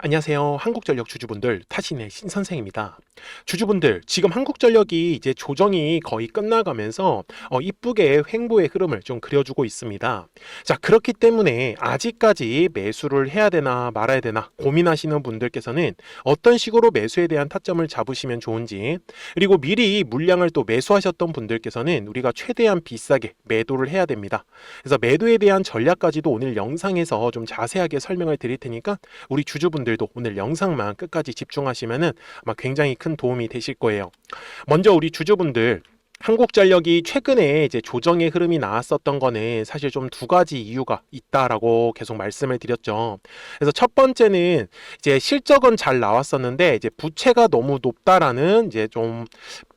안녕하세요. 한국전력 주주분들, 타신의 신선생입니다. 주주분들, 지금 한국전력이 이제 조정이 거의 끝나가면서 이쁘게 횡보의 흐름을 좀 그려주고 있습니다. 자, 그렇기 때문에 아직까지 매수를 해야 되나 말아야 되나 고민하시는 분들께서는 어떤 식으로 매수에 대한 타점을 잡으시면 좋은지, 그리고 미리 물량을 또 매수하셨던 분들께서는 우리가 최대한 비싸게 매도를 해야 됩니다. 그래서 매도에 대한 전략까지도 오늘 영상에서 좀 자세하게 설명을 드릴 테니까 우리 주주분들도 오늘 영상만 끝까지 집중하시면은 아마 굉장히 큰 도움이 되실 거예요. 먼저 우리 주주분들, 한국전력이 최근에 이제 조정의 흐름이 나왔었던 거는 사실 좀 두 가지 이유가 있다라고 계속 말씀을 드렸죠. 그래서 첫 번째는 이제 실적은 잘 나왔었는데 이제 부채가 너무 높다라는 이제 좀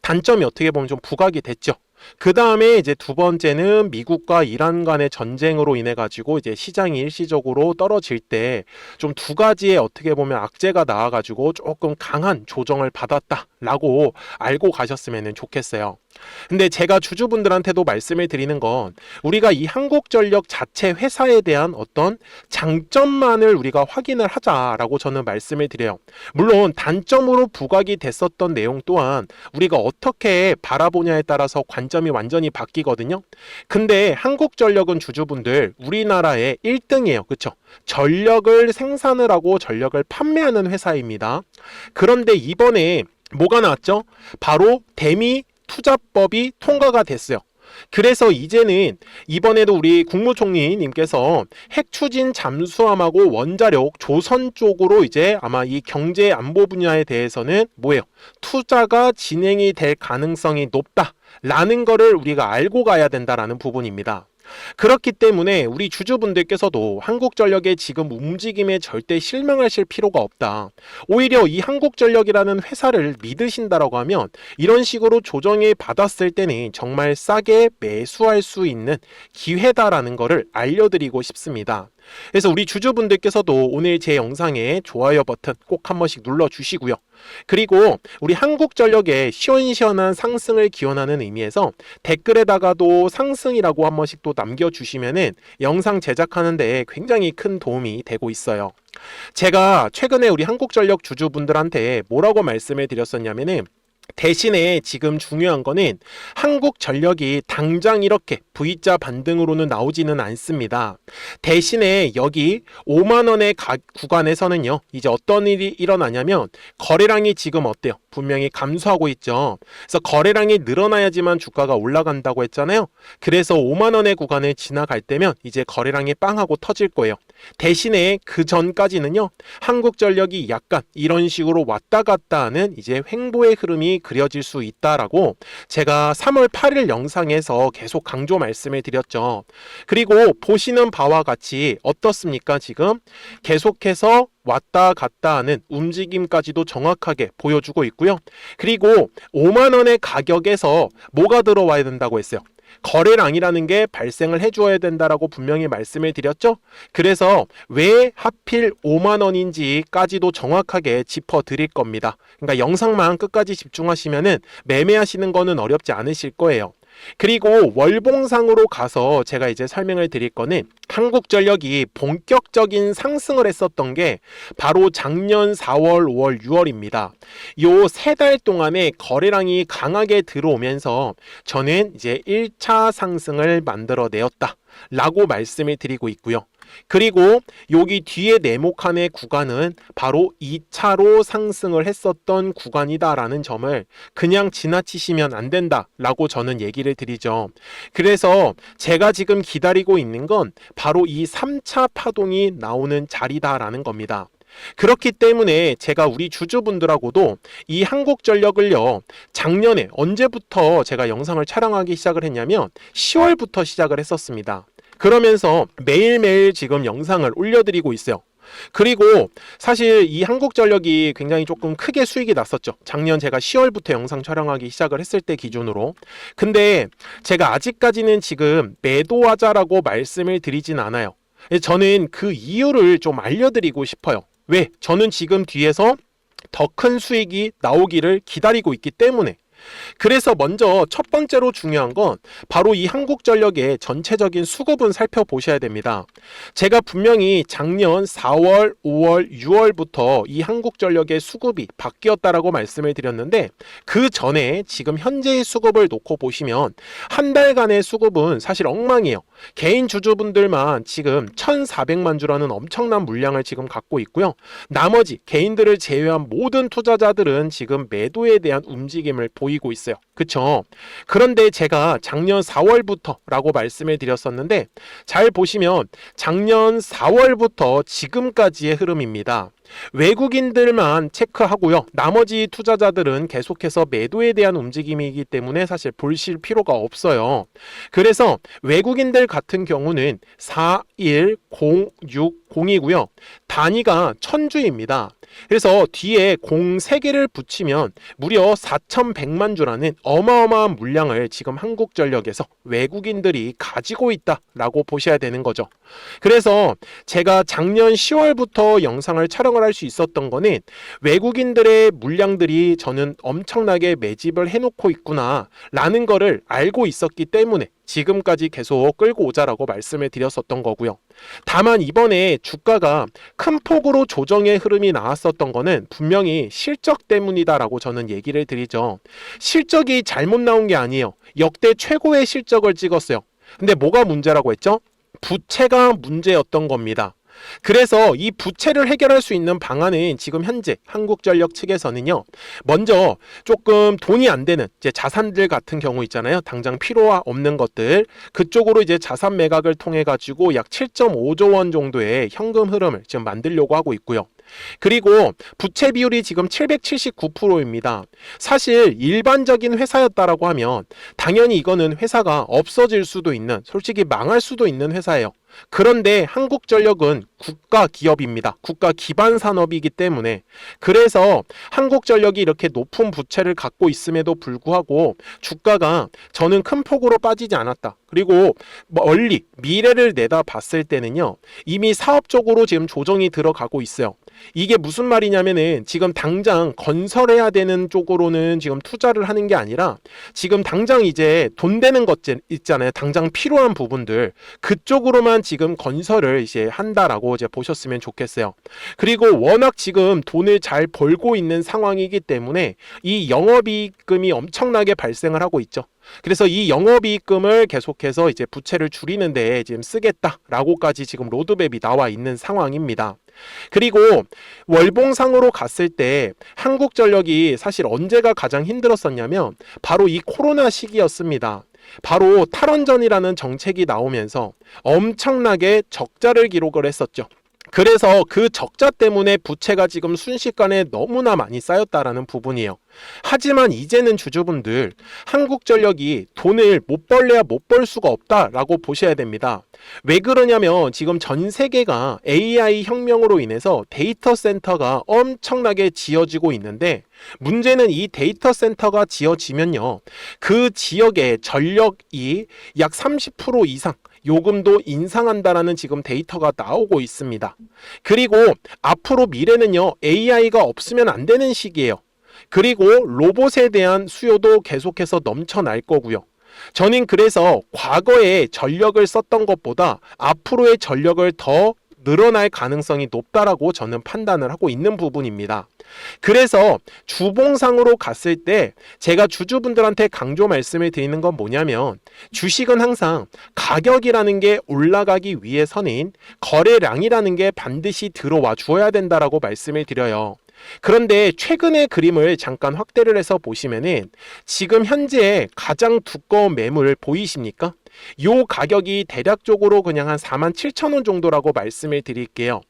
단점이 어떻게 보면 좀 부각이 됐죠. 그 다음에 이제 두 번째는 미국과 이란 간의 전쟁으로 인해 가지고 이제 시장이 일시적으로 떨어질 때 좀 두 가지의 어떻게 보면 악재가 나와 가지고 조금 강한 조정을 받았다라고 알고 가셨으면 좋겠어요. 근데 제가 주주분들한테도 말씀을 드리는 건 우리가 이 한국전력 자체 회사에 대한 어떤 장점만을 우리가 확인을 하자라고 저는 말씀을 드려요. 물론 단점으로 부각이 됐었던 내용 또한 우리가 어떻게 바라보냐에 따라서 관점이 완전히 바뀌거든요. 근데 한국전력은 주주분들 우리나라의 1등이에요. 그렇죠? 전력을 생산을 하고 전력을 판매하는 회사입니다. 그런데 이번에 뭐가 나왔죠? 바로 대미 투자법이 통과가 됐어요. 그래서 이제는 이번에도 우리 국무총리님께서 핵 추진 잠수함하고 원자력 조선 쪽으로 이제 아마 이 경제 안보 분야에 대해서는 뭐예요? 투자가 진행이 될 가능성이 높다라는 거를 우리가 알고 가야 된다라는 부분입니다. 그렇기 때문에 우리 주주분들께서도 한국전력의 지금 움직임에 절대 실망하실 필요가 없다. 오히려 이 한국전력이라는 회사를 믿으신다라고 하면 이런 식으로 조정을 받았을 때는 정말 싸게 매수할 수 있는 기회다라는 것을 알려드리고 싶습니다. 그래서 우리 주주분들께서도 오늘 제 영상에 좋아요 버튼 꼭 한 번씩 눌러주시고요. 그리고 우리 한국전력의 시원시원한 상승을 기원하는 의미에서 댓글에다가도 상승이라고 한 번씩 또 남겨주시면은 영상 제작하는 데 굉장히 큰 도움이 되고 있어요. 제가 최근에 우리 한국전력 주주분들한테 뭐라고 말씀을 드렸었냐면은 대신에 지금 중요한 거는 한국전력이 당장 이렇게 V자 반등으로는 나오지는 않습니다. 대신에 여기 5만 원의 구간에서는요. 이제 어떤 일이 일어나냐면 거래량이 지금 어때요? 분명히 감소하고 있죠. 그래서 거래량이 늘어나야지만 주가가 올라간다고 했잖아요. 그래서 5만 원의 구간을 지나갈 때면 이제 거래량이 빵 하고 터질 거예요. 대신에 그 전까지는요. 한국전력이 약간 이런 식으로 왔다 갔다 하는 이제 횡보의 흐름이 그려질 수 있다라고 제가 3월 8일 영상에서 계속 강조 말씀을 드렸죠. 그리고 보시는 바와 같이 어떻습니까? 지금 계속해서 왔다 갔다 하는 움직임까지도 정확하게 보여주고 있고요. 그리고 5만 원의 가격에서 뭐가 들어와야 된다고 했어요? 거래량이라는 게 발생을 해줘야 된다라고 분명히 말씀을 드렸죠. 그래서 왜 하필 5만 원인지까지도 정확하게 짚어 드릴 겁니다. 그러니까 영상만 끝까지 집중하시면은 매매하시는 거는 어렵지 않으실 거예요. 그리고 월봉상으로 가서 제가 이제 설명을 드릴 거는 한국전력이 본격적인 상승을 했었던 게 바로 작년 4월, 5월, 6월입니다. 요 세 달 동안에 거래량이 강하게 들어오면서 저는 이제 1차 상승을 만들어내었다 라고 말씀을 드리고 있고요. 그리고 여기 뒤에 네모칸의 구간은 바로 2차로 상승을 했었던 구간이다라는 점을 그냥 지나치시면 안 된다라고 저는 얘기를 드리죠. 그래서 제가 지금 기다리고 있는 건 바로 이 3차 파동이 나오는 자리다라는 겁니다. 그렇기 때문에 제가 우리 주주분들하고도 이 한국전력을요, 작년에 언제부터 제가 영상을 촬영하기 시작을 했냐면 10월부터 시작을 했었습니다. 그러면서 매일매일 지금 영상을 올려드리고 있어요. 그리고 사실 이 한국전력이 굉장히 조금 크게 수익이 났었죠. 작년 제가 10월부터 영상 촬영하기 시작을 했을 때 기준으로. 근데 제가 아직까지는 지금 매도하자라고 말씀을 드리진 않아요. 저는 그 이유를 좀 알려드리고 싶어요. 왜? 저는 지금 뒤에서 더 큰 수익이 나오기를 기다리고 있기 때문에. 그래서 먼저 첫 번째로 중요한 건 바로 이 한국전력의 전체적인 수급은 살펴보셔야 됩니다. 제가 분명히 작년 4월, 5월, 6월부터 이 한국전력의 수급이 바뀌었다라고 말씀을 드렸는데 그 전에 지금 현재의 수급을 놓고 보시면 한 달간의 수급은 사실 엉망이에요. 개인 주주분들만 지금 1,400만 주라는 엄청난 물량을 지금 갖고 있고요. 나머지 개인들을 제외한 모든 투자자들은 지금 매도에 대한 움직임을 보이고 있어요. 그쵸? 그런데 제가 작년 4월부터라고 말씀을 드렸었는데 잘 보시면 작년 4월부터 지금까지의 흐름입니다. 외국인들만 체크하고요. 나머지 투자자들은 계속해서 매도에 대한 움직임이기 때문에 사실 보실 필요가 없어요. 그래서 외국인들 같은 경우는 41060이고요. 단위가 1000주입니다. 그래서 뒤에 03개를 붙이면 무려 4100만 주라는 어마어마한 물량을 지금 한국전력에서 외국인들이 가지고 있다라고 보셔야 되는 거죠. 그래서 제가 작년 10월부터 영상을 촬영을 할 수 있었던 거는 외국인들의 물량들이 저는 엄청나게 매집을 해놓고 있구나 라는 거를 알고 있었기 때문에 지금까지 계속 끌고 오자라고 말씀을 드렸었던 거고요. 다만 이번에 주가가 큰 폭으로 조정의 흐름이 나왔었던 거는 분명히 실적 때문이다라고 저는 얘기를 드리죠. 실적이 잘못 나온 게 아니에요. 역대 최고의 실적을 찍었어요. 근데 뭐가 문제라고 했죠? 부채가 문제였던 겁니다. 그래서 이 부채를 해결할 수 있는 방안은 지금 현재 한국전력 측에서는요. 먼저 조금 돈이 안 되는 이제 자산들 같은 경우 있잖아요. 당장 필요 없는 것들 그쪽으로 이제 자산 매각을 통해 가지고 약 7.5조 원 정도의 현금 흐름을 지금 만들려고 하고 있고요. 그리고 부채 비율이 지금 779%입니다. 사실 일반적인 회사였다라고 하면 당연히 이거는 회사가 없어질 수도 있는, 솔직히 망할 수도 있는 회사예요. 그런데 한국전력은 국가 기업입니다. 국가 기반 산업이기 때문에 그래서 한국전력이 이렇게 높은 부채를 갖고 있음에도 불구하고 주가가 저는 큰 폭으로 빠지지 않았다. 그리고 멀리 미래를 내다 봤을 때는요. 이미 사업적으로 지금 조정이 들어가고 있어요. 이게 무슨 말이냐면은 지금 당장 건설해야 되는 쪽으로는 지금 투자를 하는 게 아니라 지금 당장 이제 돈 되는 것 있잖아요. 당장 필요한 부분들 그쪽으로만 지금 건설을 이제 한다라고 이제 보셨으면 좋겠어요. 그리고 워낙 지금 돈을 잘 벌고 있는 상황이기 때문에 이 영업이익금이 엄청나게 발생을 하고 있죠. 그래서 이 영업이익금을 계속해서 이제 부채를 줄이는 데 지금 쓰겠다라고까지 지금 로드맵이 나와 있는 상황입니다. 그리고 월봉상으로 갔을 때 한국전력이 사실 언제가 가장 힘들었었냐면 바로 이 코로나 시기였습니다. 바로 탈원전이라는 정책이 나오면서 엄청나게 적자를 기록을 했었죠. 그래서 그 적자 때문에 부채가 지금 순식간에 너무나 많이 쌓였다라는 부분이에요. 하지만 이제는 주주분들 한국전력이 돈을 못 벌래야 못 벌 수가 없다라고 보셔야 됩니다. 왜 그러냐면 지금 전 세계가 AI 혁명으로 인해서 데이터 센터가 엄청나게 지어지고 있는데 문제는 이 데이터 센터가 지어지면요. 그 지역의 전력이 약 30% 이상 요금도 인상한다라는 지금 데이터가 나오고 있습니다. 그리고 앞으로 미래는요. AI가 없으면 안 되는 시기예요. 그리고 로봇에 대한 수요도 계속해서 넘쳐날 거고요. 저는 그래서 과거에 전력을 썼던 것보다 앞으로의 전력을 더 늘어날 가능성이 높다라고 저는 판단을 하고 있는 부분입니다. 그래서 주봉상으로 갔을 때 제가 주주분들한테 강조 말씀을 드리는 건 뭐냐면 주식은 항상 가격이라는 게 올라가기 위해서는 거래량이라는 게 반드시 들어와 주어야 된다라고 말씀을 드려요. 그런데 최근의 그림을 잠깐 확대를 해서 보시면은 지금 현재 가장 두꺼운 매물 보이십니까? 요 가격이 대략적으로 그냥 한 47,000원 정도라고 말씀을 드릴게요.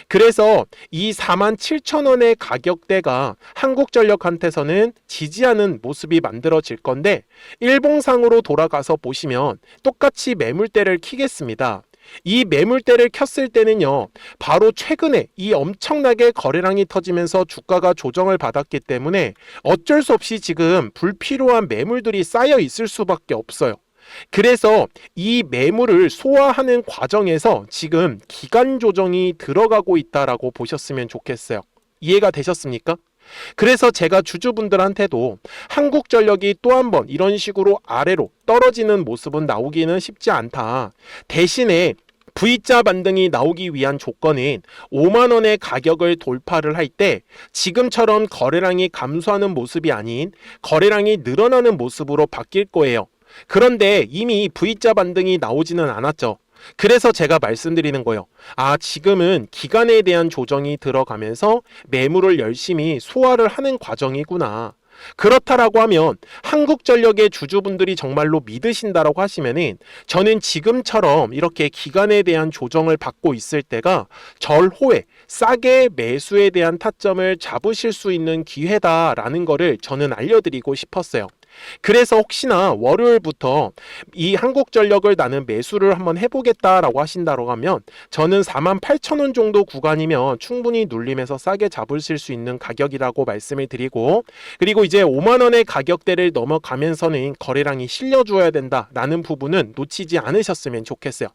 그래서 이 47,000원의 가격대가 한국전력한테서는 지지하는 모습이 만들어질 건데 일봉상으로 돌아가서 보시면 똑같이 매물대를 키겠습니다. 이 매물대를 켰을 때는요. 바로 최근에 이 엄청나게 거래량이 터지면서 주가가 조정을 받았기 때문에 어쩔 수 없이 지금 불필요한 매물들이 쌓여 있을 수밖에 없어요. 그래서 이 매물을 소화하는 과정에서 지금 기간 조정이 들어가고 있다라고 보셨으면 좋겠어요. 이해가 되셨습니까? 그래서 제가 주주분들한테도 한국전력이 또 한 번 이런 식으로 아래로 떨어지는 모습은 나오기는 쉽지 않다. 대신에 V자 반등이 나오기 위한 조건은 5만 원의 가격을 돌파를 할 때 지금처럼 거래량이 감소하는 모습이 아닌 거래량이 늘어나는 모습으로 바뀔 거예요. 그런데 이미 V자 반등이 나오지는 않았죠. 그래서 제가 말씀드리는 거예요. 아, 지금은 기간에 대한 조정이 들어가면서 매물을 열심히 소화를 하는 과정이구나. 그렇다라고 하면 한국전력의 주주분들이 정말로 믿으신다라고 하시면은 저는 지금처럼 이렇게 기간에 대한 조정을 받고 있을 때가 절호에 싸게 매수에 대한 타점을 잡으실 수 있는 기회다라는 거를 저는 알려드리고 싶었어요. 그래서 혹시나 월요일부터 이 한국전력을 나는 매수를 한번 해보겠다라고 하신다고 하면 저는 48,000원 정도 구간이면 충분히 눌림에서 싸게 잡으실 수 있는 가격이라고 말씀을 드리고, 그리고 이제 5만 원의 가격대를 넘어가면서는 거래량이 실려줘야 된다라는 부분은 놓치지 않으셨으면 좋겠어요.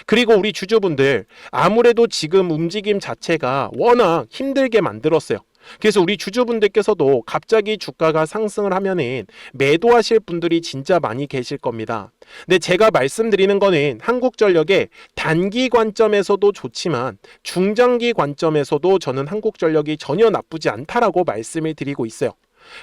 그리고 우리 주주분들 아무래도 지금 움직임 자체가 워낙 힘들게 만들었어요. 그래서 우리 주주분들께서도 갑자기 주가가 상승을 하면은 매도하실 분들이 진짜 많이 계실 겁니다. 근데 제가 말씀드리는 거는 한국전력의 단기 관점에서도 좋지만 중장기 관점에서도 저는 한국전력이 전혀 나쁘지 않다라고 말씀을 드리고 있어요.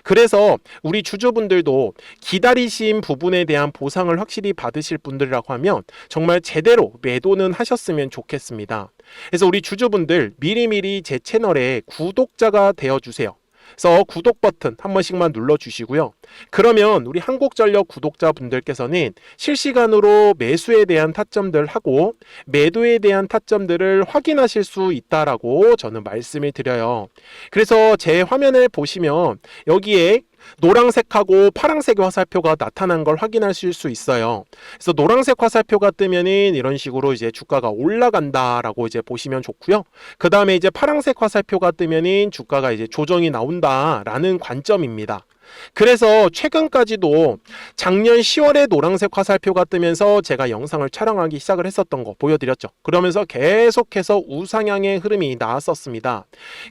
그래서 우리 주주분들도 기다리신 부분에 대한 보상을 확실히 받으실 분들이라고 하면 정말 제대로 매도는 하셨으면 좋겠습니다. 그래서 우리 주주분들 미리미리 제 채널에 구독자가 되어주세요. 그래서 구독 버튼 한 번씩만 눌러주시고요. 그러면 우리 한국전력 구독자분들께서는 실시간으로 매수에 대한 타점들 하고 매도에 대한 타점들을 확인하실 수 있다라고 저는 말씀을 드려요. 그래서 제 화면을 보시면 여기에 노란색하고 파란색의 화살표가 나타난 걸 확인하실 수 있어요. 그래서 노란색 화살표가 뜨면은 이런 식으로 이제 주가가 올라간다라고 이제 보시면 좋고요. 그 다음에 이제 파란색 화살표가 뜨면은 주가가 이제 조정이 나온다라는 관점입니다. 그래서 최근까지도 작년 10월에 노란색 화살표가 뜨면서 제가 영상을 촬영하기 시작을 했었던 거 보여드렸죠. 그러면서 계속해서 우상향의 흐름이 나왔었습니다.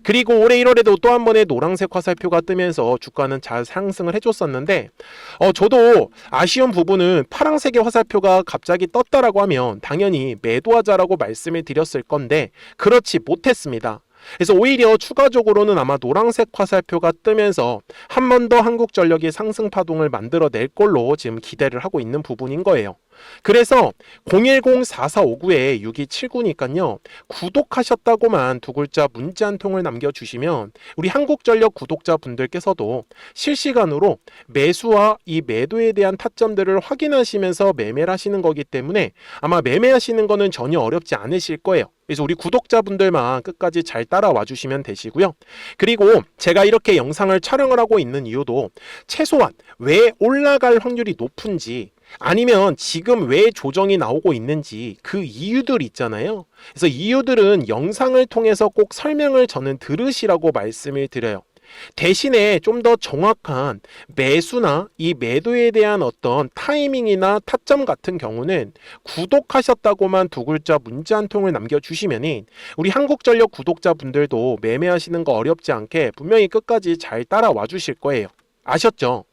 그리고 올해 1월에도 또 한 번의 노란색 화살표가 뜨면서 주가는 잘 상승을 해줬었는데 저도 아쉬운 부분은 파란색의 화살표가 갑자기 떴다라고 하면 당연히 매도하자라고 말씀을 드렸을 건데 그렇지 못했습니다. 그래서 오히려 추가적으로는 아마 노란색 화살표가 뜨면서 한 번 더 한국전력이 상승 파동을 만들어낼 걸로 지금 기대를 하고 있는 부분인 거예요. 그래서 010-4459-6279니까요. 구독하셨다고만 두 글자 문자 한 통을 남겨주시면 우리 한국전력 구독자분들께서도 실시간으로 매수와 이 매도에 대한 타점들을 확인하시면서 매매를 하시는 거기 때문에 아마 매매하시는 거는 전혀 어렵지 않으실 거예요. 그래서 우리 구독자분들만 끝까지 잘 따라와 주시면 되시고요. 그리고 제가 이렇게 영상을 촬영을 하고 있는 이유도 최소한 왜 올라갈 확률이 높은지 아니면 지금 왜 조정이 나오고 있는지 그 이유들 있잖아요. 그래서 이유들은 영상을 통해서 꼭 설명을 저는 들으시라고 말씀을 드려요. 대신에 좀 더 정확한 매수나 이 매도에 대한 어떤 타이밍이나 타점 같은 경우는 구독하셨다고만 두 글자 문자 한 통을 남겨주시면 우리 한국전력 구독자분들도 매매하시는 거 어렵지 않게 분명히 끝까지 잘 따라와 주실 거예요. 아셨죠?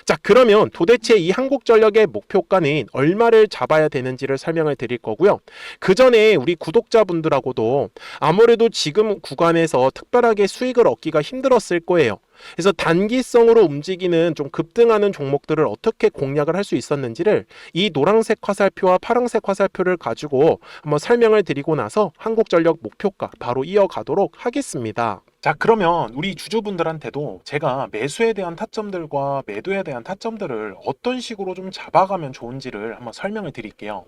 자, 그러면 도대체 이 한국전력의 목표가는 얼마를 잡아야 되는지를 설명을 드릴 거고요. 그 전에 우리 구독자분들하고도 아무래도 지금 구간에서 특별하게 수익을 얻기가 힘들었을 거예요. 그래서 단기성으로 움직이는 좀 급등하는 종목들을 어떻게 공략을 할 수 있었는지를 이 노란색 화살표와 파란색 화살표를 가지고 한번 설명을 드리고 나서 한국전력 목표가 바로 이어가도록 하겠습니다. 자, 그러면 우리 주주분들한테도 제가 매수에 대한 타점들과 매도에 대한 타점들을 어떤 식으로 좀 잡아가면 좋은지를 한번 설명을 드릴게요.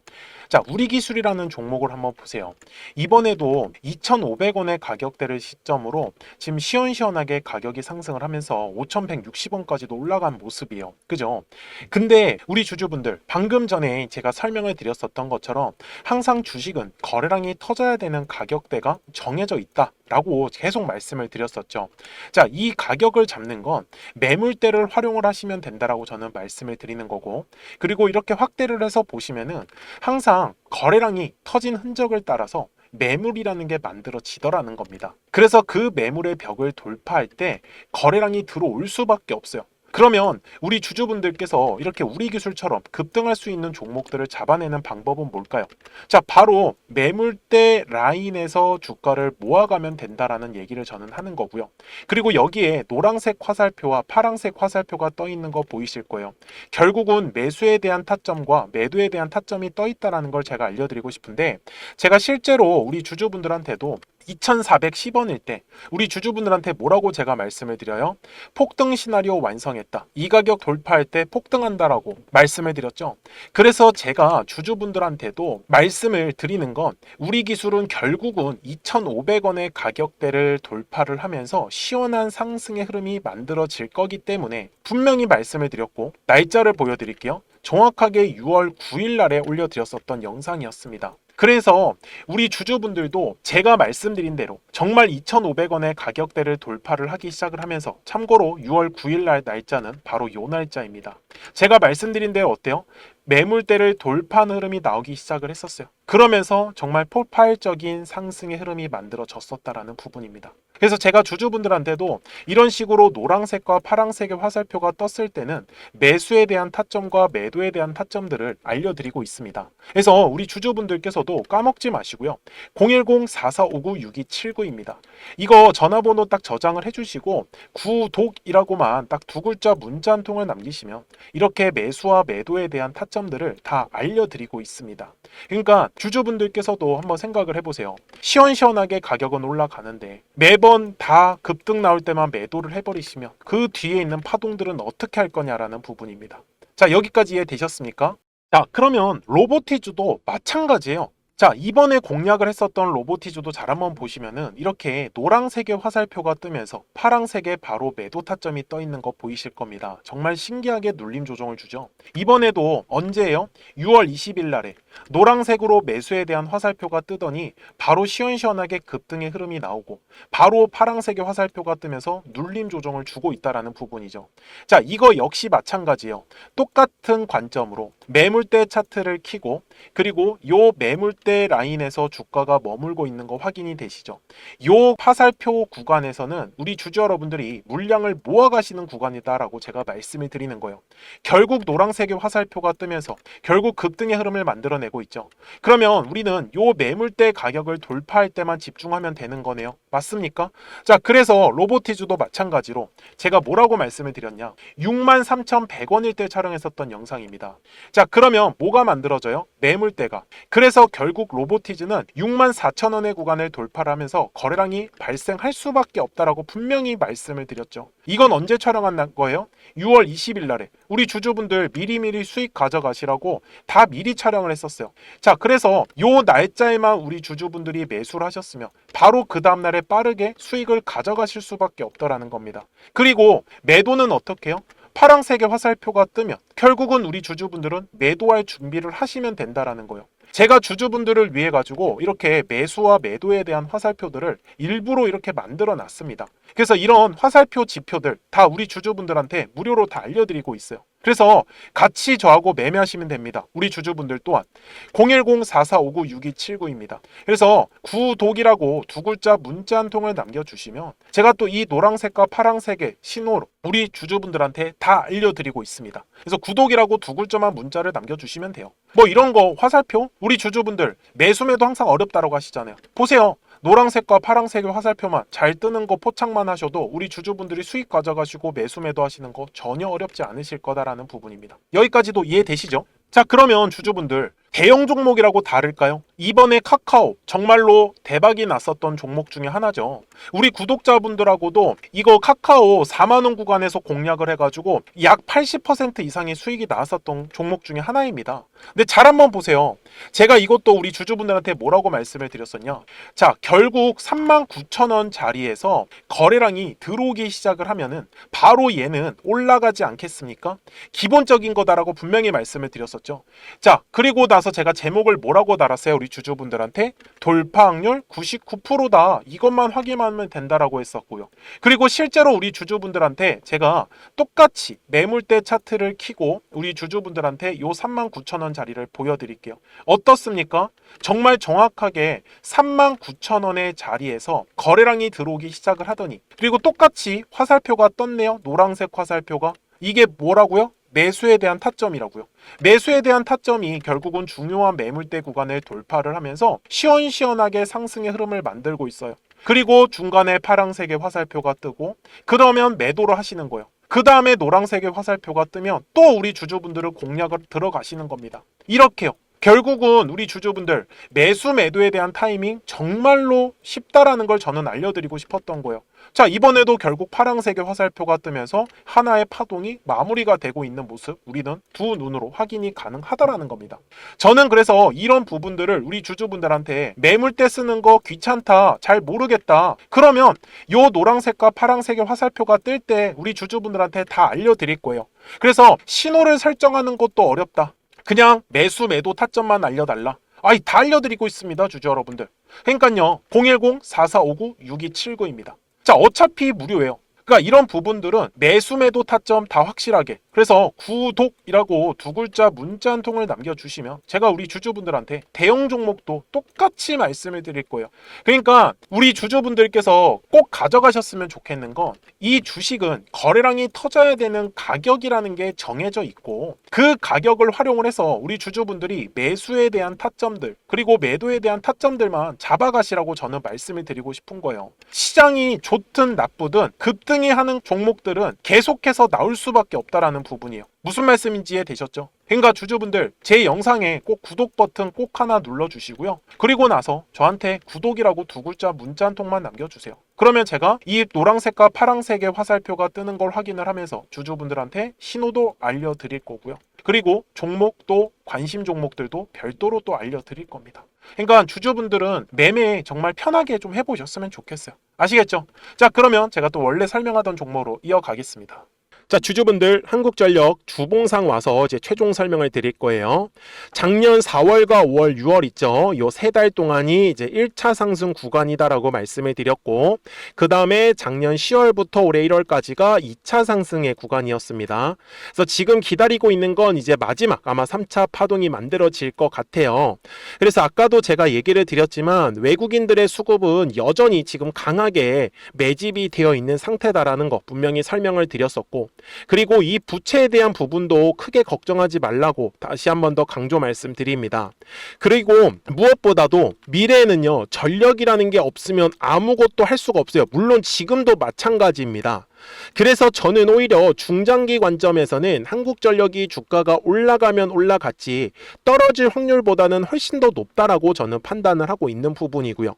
자, 우리 기술이라는 종목을 한번 보세요. 이번에도 2,500원의 가격대를 시점으로 지금 시원시원하게 가격이 상승을 하면서 5,160원까지도 올라간 모습이에요. 그죠? 근데 우리 주주분들 방금 전에 제가 설명을 드렸었던 것처럼 항상 주식은 거래량이 터져야 되는 가격대가 정해져 있다 라고 계속 말씀을 드렸었죠. 자, 이 가격을 잡는 건 매물대를 활용을 하시면 된다라고 저는 말씀을 드리는 거고, 그리고 이렇게 확대를 해서 보시면은 항상 거래량이 터진 흔적을 따라서 매물이라는 게 만들어지더라는 겁니다. 그래서 그 매물의 벽을 돌파할 때 거래량이 들어올 수밖에 없어요. 그러면 우리 주주분들께서 이렇게 우리 기술처럼 급등할 수 있는 종목들을 잡아내는 방법은 뭘까요? 자, 바로 매물대 라인에서 주가를 모아가면 된다라는 얘기를 저는 하는 거고요. 그리고 여기에 노란색 화살표와 파란색 화살표가 떠 있는 거 보이실 거예요. 결국은 매수에 대한 타점과 매도에 대한 타점이 떠 있다라는 걸 제가 알려드리고 싶은데, 제가 실제로 우리 주주분들한테도 2410원일 때 우리 주주분들한테 뭐라고 제가 말씀을 드려요? 폭등 시나리오 완성했다. 이 가격 돌파할 때 폭등한다라고 말씀을 드렸죠. 그래서 제가 주주분들한테도 말씀을 드리는 건 우리 기술은 결국은 2,500원의 가격대를 돌파를 하면서 시원한 상승의 흐름이 만들어질 거기 때문에 분명히 말씀을 드렸고, 날짜를 보여드릴게요. 정확하게 6월 9일 날에 올려드렸었던 영상이었습니다. 그래서 우리 주주분들도 제가 말씀드린 대로 정말 2,500원의 가격대를 돌파를 하기 시작을 하면서, 참고로 6월 9일 날 날짜는 바로 요 날짜입니다. 제가 말씀드린 대로 어때요? 매물대를 돌파하는 흐름이 나오기 시작을 했었어요. 그러면서 정말 폭발적인 상승의 흐름이 만들어졌었다라는 부분입니다. 그래서 제가 주주분들한테도 이런 식으로 노란색과 파란색의 화살표가 떴을 때는 매수에 대한 타점과 매도에 대한 타점들을 알려드리고 있습니다. 그래서 우리 주주분들께서도 까먹지 마시고요. 010-4459-6279입니다. 이거 전화번호 딱 저장을 해주시고 구독이라고만 딱 두 글자 문자 한 통을 남기시면 이렇게 매수와 매도에 대한 타점들을 다 알려드리고 있습니다. 그러니까 주주분들께서도 한번 생각을 해보세요. 시원시원하게 가격은 올라가는데 매번 다 급등 나올 때만 매도를 해버리시면 그 뒤에 있는 파동들은 어떻게 할 거냐라는 부분입니다. 자, 여기까지 이해되셨습니까? 자, 그러면 로보티즈도 마찬가지예요. 자, 이번에 공략을 했었던 로보티즈도 잘 한번 보시면은 이렇게 노란색의 화살표가 뜨면서 파란색에 바로 매도 타점이 떠 있는 거 보이실 겁니다. 정말 신기하게 눌림 조정을 주죠. 이번에도 언제예요? 6월 20일 날에 노란색으로 매수에 대한 화살표가 뜨더니 바로 시원시원하게 급등의 흐름이 나오고, 바로 파란색의 화살표가 뜨면서 눌림 조정을 주고 있다라는 부분이죠. 자, 이거 역시 마찬가지예요. 똑같은 관점으로 매물대 차트를 켜고, 그리고 요 매물대 라인에서 주가가 머물고 있는 거 확인이 되시죠? 요 화살표 구간에서는 우리 주주 여러분들이 물량을 모아가시는 구간이다라고 제가 말씀을 드리는 거예요. 결국 노란색의 화살표가 뜨면서 결국 급등의 흐름을 만들어내고 있죠. 그러면 우리는 요 매물대 가격을 돌파할 때만 집중하면 되는 거네요. 맞습니까? 자, 그래서 로보티즈도 마찬가지로 제가 뭐라고 말씀을 드렸냐? 63,100원일 때 촬영했었던 영상입니다. 자, 그러면 뭐가 만들어져요? 매물대가. 그래서 결국 로보티즈는 64,000원의 구간을 돌파를 하면서 거래량이 발생할 수밖에 없다라고 분명히 말씀을 드렸죠. 이건 언제 촬영한 거예요? 6월 20일 날에 우리 주주분들 미리미리 수익 가져가시라고 다 미리 촬영을 했었어요. 자, 그래서 요 날짜에만 우리 주주분들이 매수를 하셨으면 바로 그 다음날에 빠르게 수익을 가져가실 수밖에 없더라는 겁니다. 그리고 매도는 어떻게 해요? 파란색의 화살표가 뜨면 결국은 우리 주주분들은 매도할 준비를 하시면 된다라는 거예요. 제가 주주분들을 위해 가지고 이렇게 매수와 매도에 대한 화살표들을 일부러 이렇게 만들어 놨습니다. 그래서 이런 화살표 지표들 다 우리 주주분들한테 무료로 다 알려드리고 있어요. 그래서 같이 저하고 매매하시면 됩니다. 우리 주주분들 또한 010-4459-6279입니다. 그래서 구독이라고 두 글자 문자 한 통을 남겨주시면 제가 또 이 노란색과 파란색의 신호로 우리 주주분들한테 다 알려드리고 있습니다. 그래서 구독이라고 두 글자만 문자를 남겨주시면 돼요. 뭐 이런 거 화살표 우리 주주분들 매수매도 항상 어렵다고 하시잖아요. 보세요. 노란색과 파란색의 화살표만 잘 뜨는 거 포착만 하셔도 우리 주주분들이 수익 가져가시고 매수매도 하시는 거 전혀 어렵지 않으실 거다라는 부분입니다. 여기까지도 이해되시죠? 자, 그러면 주주분들 대형 종목이라고 다를까요? 이번에 카카오 정말로 대박이 났었던 종목 중에 하나죠. 우리 구독자분들하고도 이거 카카오 4만원 구간에서 공략을 해가지고 약 80% 이상의 수익이 나왔었던 종목 중에 하나입니다. 근데 잘 한번 보세요. 제가 이것도 우리 주주분들한테 뭐라고 말씀을 드렸었냐? 자, 결국 39,000원 자리에서 거래량이 들어오기 시작을 하면은 바로 얘는 올라가지 않겠습니까? 기본적인 거다라고 분명히 말씀을 드렸었죠. 자, 그리고 나서 제가 제목을 뭐라고 달았어요? 우리 주주분들한테 돌파 확률 99%다. 이것만 확인하면 된다라고 했었고요. 그리고 실제로 우리 주주분들한테 제가 똑같이 매물대 차트를 켜고 우리 주주분들한테 요 39,000원 자리를 보여드릴게요. 어떻습니까? 정말 정확하게 39,000원의 자리에서 거래량이 들어오기 시작을 하더니, 그리고 똑같이 화살표가 떴네요. 노란색 화살표가. 이게 뭐라고요? 매수에 대한 타점이라고요. 매수에 대한 타점이 결국은 중요한 매물대 구간을 돌파를 하면서 시원시원하게 상승의 흐름을 만들고 있어요. 그리고 중간에 파란색의 화살표가 뜨고, 그러면 매도를 하시는 거예요. 그 다음에 노란색의 화살표가 뜨면 또 우리 주주분들은 공략을 들어가시는 겁니다. 이렇게요. 결국은 우리 주주분들 매수 매도에 대한 타이밍 정말로 쉽다라는 걸 저는 알려드리고 싶었던 거예요. 자, 이번에도 결국 파란색의 화살표가 뜨면서 하나의 파동이 마무리가 되고 있는 모습, 우리는 두 눈으로 확인이 가능하다라는 겁니다. 저는 그래서 이런 부분들을 우리 주주분들한테 매물대 쓰는 거 귀찮다, 잘 모르겠다, 그러면 요 노란색과 파란색의 화살표가 뜰 때 우리 주주분들한테 다 알려드릴 거예요. 그래서 신호를 설정하는 것도 어렵다, 그냥 매수 매도 타점만 알려달라, 아이 다 알려드리고 있습니다, 주주 여러분들. 그러니까요, 010-4459-6279입니다. 자, 어차피 무료예요. 그러니까 이런 부분들은 매수 매도 타점 다 확실하게, 그래서 구독이라고 두 글자 문자 한 통을 남겨주시면 제가 우리 주주분들한테 대형 종목도 똑같이 말씀을 드릴 거예요. 그러니까 우리 주주분들께서 꼭 가져가셨으면 좋겠는 건, 이 주식은 거래량이 터져야 되는 가격이라는 게 정해져 있고, 그 가격을 활용을 해서 우리 주주분들이 매수에 대한 타점들 그리고 매도에 대한 타점들만 잡아가시라고 저는 말씀을 드리고 싶은 거예요. 시장이 좋든 나쁘든 급등이 하는 종목들은 계속해서 나올 수밖에 없다라는 부분이에요. 무슨 말씀인지 이해되셨죠? 그러니까 주주분들 제 영상에 꼭 구독 버튼 꼭 하나 눌러주시고요. 그리고 나서 저한테 구독이라고 두 글자 문자 한 통만 남겨주세요. 그러면 제가 이 노란색과 파란색의 화살표가 뜨는 걸 확인을 하면서 주주분들한테 신호도 알려드릴 거고요. 그리고 종목도, 관심 종목들도 별도로 또 알려드릴 겁니다. 그러니까 주주분들은 매매 정말 편하게 좀 해보셨으면 좋겠어요. 아시겠죠? 자, 그러면 제가 또 원래 설명하던 종목으로 이어가겠습니다. 자, 주주분들 한국전력 주봉상 와서 이제 최종 설명을 드릴 거예요. 작년 4월과 5월, 6월 있죠. 요 세 달 동안이 이제 1차 상승 구간이다라고 말씀을 드렸고, 그 다음에 작년 10월부터 올해 1월까지가 2차 상승의 구간이었습니다. 그래서 지금 기다리고 있는 건 이제 마지막 아마 3차 파동이 만들어질 것 같아요. 그래서 아까도 제가 얘기를 드렸지만 외국인들의 수급은 여전히 지금 강하게 매집이 되어 있는 상태다라는 거 분명히 설명을 드렸었고, 그리고 이 부채에 대한 부분도 크게 걱정하지 말라고 다시 한 번 더 강조 말씀드립니다. 그리고 무엇보다도 미래에는요, 전력이라는 게 없으면 아무것도 할 수가 없어요. 물론 지금도 마찬가지입니다. 그래서 저는 오히려 중장기 관점에서는 한국전력이 주가가 올라가면 올라갔지 떨어질 확률보다는 훨씬 더 높다라고 저는 판단을 하고 있는 부분이고요.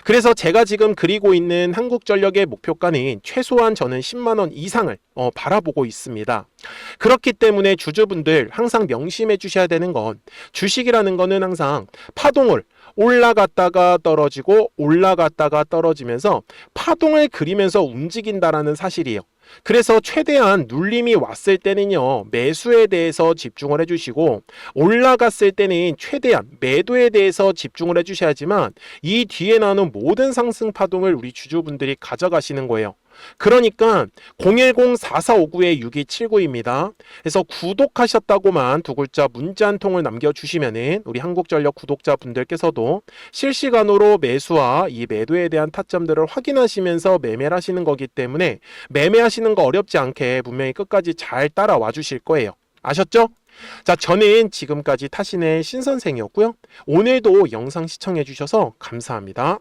그래서 제가 지금 그리고 있는 한국전력의 목표가는 최소한 저는 10만원 이상을 바라보고 있습니다. 그렇기 때문에 주주분들 항상 명심해 주셔야 되는 건, 주식이라는 거는 항상 파동을 올라갔다가 떨어지고 올라갔다가 떨어지면서 파동을 그리면서 움직인다라는 사실이에요. 그래서 최대한 눌림이 왔을 때는요, 매수에 대해서 집중을 해주시고, 올라갔을 때는 최대한 매도에 대해서 집중을 해주셔야지만 이 뒤에 나오는 모든 상승 파동을 우리 주주분들이 가져가시는 거예요. 그러니까 010-4459-6279입니다. 그래서 구독하셨다고만 두 글자 문자 한 통을 남겨주시면은 우리 한국전력 구독자분들께서도 실시간으로 매수와 이 매도에 대한 타점들을 확인하시면서 매매를 하시는 거기 때문에 매매하시는 거 어렵지 않게 분명히 끝까지 잘 따라와 주실 거예요. 아셨죠? 자, 저는 지금까지 타신의 신선생이었고요. 오늘도 영상 시청해 주셔서 감사합니다.